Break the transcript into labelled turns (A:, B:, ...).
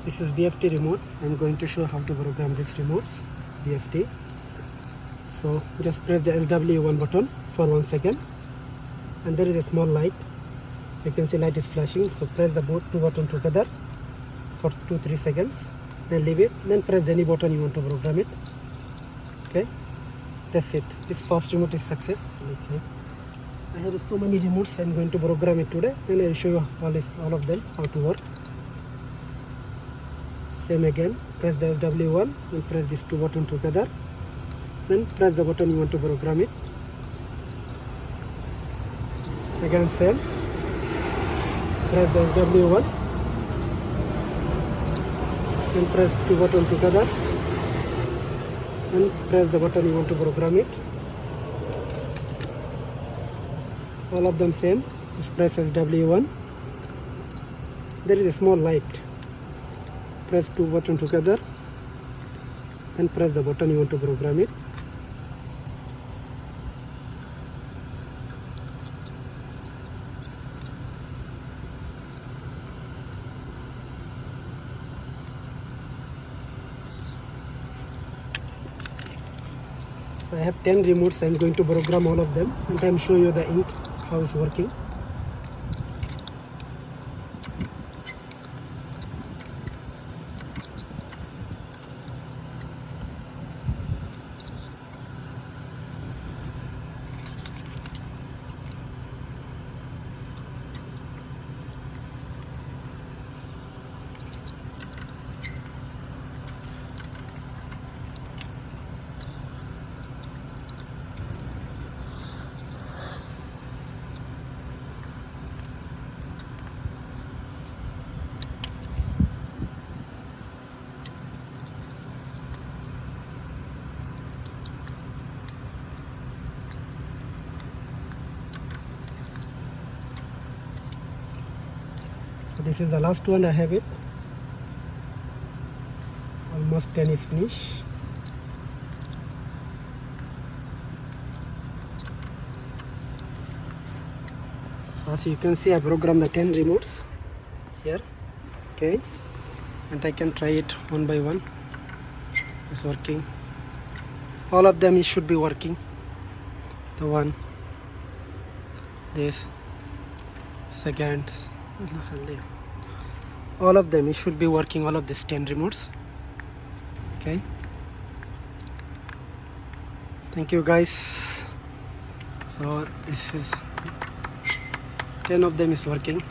A: This is BFT remote. I'm going to show how to program this remote BFT. So just press the SW1 button for 1 second, and there is a small light. You can see light is flashing. So press the two buttons together for 2-3 seconds, then leave it, then press any button you want to program it. Okay, that's it. This first remote is success. Okay. I have so many remotes. I'm going to program it today, then I'll show you all of them how to work. Same again, press the SW1 and press these two buttons together, then press the button you want to program it. Again same, press the SW1 and press two buttons together and press the button you want to program it. All of them same. Just press SW1. There is a small light. Press two buttons together and press the button you want to program it. So I have 10 remotes. I'm going to program all of them, and I'm show you the ink how it's working. So this is the last one. I have it. Almost 10 is finished. So as you can see, I programmed the 10 remotes here. Okay, and I can try it one by one. It's working. All of them should be working. The one, this, seconds, all of them, it should be working, all of these 10 remotes. Okay, thank you guys. So this is 10 of them is working.